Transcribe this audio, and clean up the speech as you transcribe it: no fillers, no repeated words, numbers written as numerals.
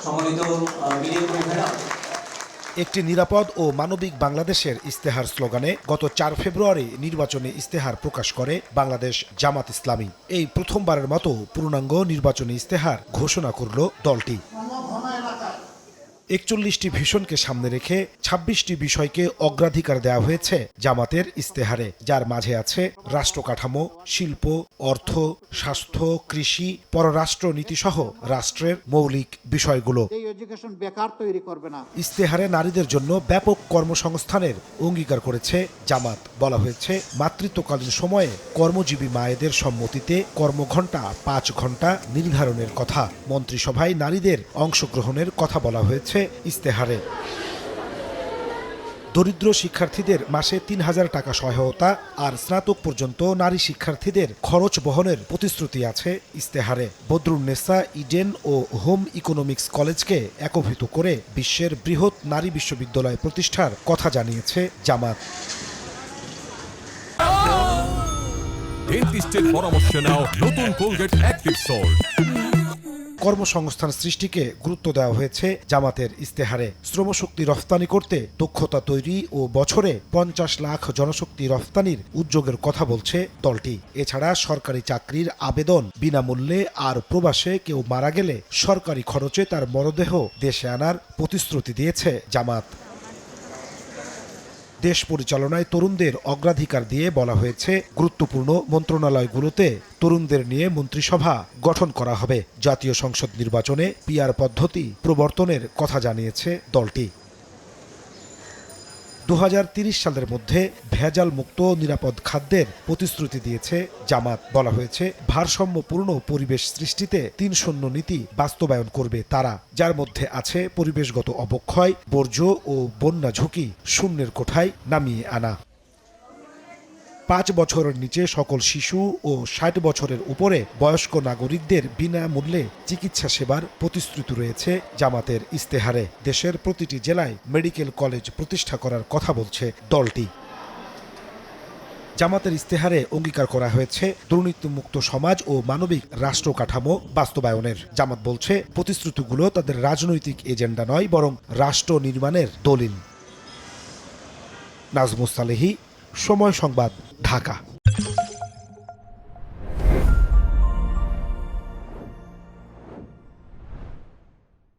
সম্মানিত মিডিয়া কর্মীরা, একটি নিরাপদ ও মানবিক বাংলাদেশের ইস্তেহার স্লোগানে গত ৪ ফেব্রুয়ারি নির্বাচনী ইস্তেহার প্রকাশ করে বাংলাদেশ জামাত ইসলামী। এই প্রথমবারের মতো পূর্ণাঙ্গ নির্বাচনী ইস্তেহার ঘোষণা করল দলটি। ৪১টি ভিশনকে সামনে রেখে ২৬টি বিষয়কে অগ্রাধিকার দেওয়া হয়েছে জামাতের ইস্তেহারে, যার মাঝে আছে রাষ্ট্র কাঠামো, শিল্প, অর্থ, স্বাস্থ্য, কৃষি, পররাষ্ট্র নীতিসহ রাষ্ট্রের মৌলিক বিষয়গুলো। ইস্তেহারে নারীদের জন্য ব্যাপক কর্মসংস্থানের অঙ্গীকার করেছে জামাত। বলা হয়েছে, মাতৃত্বকালীন সময়ে কর্মজীবী মায়েদের সম্মতিতে কর্মঘণ্টা ৫ ঘণ্টা নির্ধারণের কথা। মন্ত্রিসভায় নারীদের অংশগ্রহণের কথা বলা হয়েছে ইস্তেহারে। দরিদ্র শিক্ষার্থীদের মাসে ৩,০০০ টাকা সহায়তা আর স্নাতক পর্যন্ত নারী শিক্ষার্থীদের খরচ বহনের প্রতিশ্রুতি আছে ইস্তেহারে। বদরুন্নেসা ইডেন ও হোম ইকোনমিক্স কলেজকে একীভূত করে বিশ্বের বৃহৎ নারী বিশ্ববিদ্যালয় প্রতিষ্ঠার কথা জানিয়েছে জামাত। ডেন্টিস্টের পরামর্শ নাও নতুন কোলগেট অ্যাক্টিভ সল্ট। কর্মসংস্থান সৃষ্টিকে গুরুত্ব দেওয়া হয়েছে জামাতের ইস্তেহারে। শ্রমশক্তি রফতানি করতে দক্ষতা তৈরি ও বছরে ৫০ লাখ জনশক্তি রফতানির উদ্যোগের কথা বলছে দলটি। এছাড়া সরকারি চাকরির আবেদন বিনামূল্যে আর প্রবাসে কেউ মারা গেলে সরকারি খরচে তার মরদেহ দেশে আনার প্রতিশ্রুতি দিয়েছে জামাত। দেশ পরিচালনায় তরুণদের অগ্রাধিকার দিয়ে বলা হয়েছে, গুরুত্বপূর্ণ মন্ত্রণালয়গুলোতে তরুণদের নিয়ে মন্ত্রিসভা গঠন করা হবে। জাতীয় সংসদ নির্বাচনে পিআর পদ্ধতি প্রবর্তনের কথা জানিয়েছে দলটি। ২০৩০ সালের মধ্যে ভেজাল মুক্ত নিরাপদ খাদ্যের প্রতিশ্রুতি দিয়েছে জামাত। বলা হয়েছে, ভারসাম্যপূর্ণ পরিবেশ সৃষ্টিতে ৩-০ নীতি বাস্তবায়ন করবে তারা, যার মধ্যে আছে পরিবেশগত অবক্ষয়, বর্জ্য ও বন্যা ঝুঁকি শূন্যের কোঠায় নামিয়ে আনা। ৫ বছরের নিচে সকল শিশু ও ৬০ বছরের উপরে বয়স্ক নাগরিকদের বিনামূল্যে চিকিৎসা সেবার প্রতিশ্রুতি রয়েছে জামাতের ইস্তেহারে। দেশের প্রতিটি জেলায় মেডিকেল কলেজ প্রতিষ্ঠা করার কথা বলছে দলটি। জামাতের ইস্তেহারে অঙ্গীকার করা হয়েছে দুর্নীতিমুক্ত সমাজ ও মানবিক রাষ্ট্র কাঠামো বাস্তবায়নের। জামাত বলছে, প্রতিশ্রুতিগুলো তাদের রাজনৈতিক এজেন্ডা নয়, বরং রাষ্ট্র নির্মাণের দলিল। নাজমুস সালেহী, সময় সংবাদ, ঢাকা।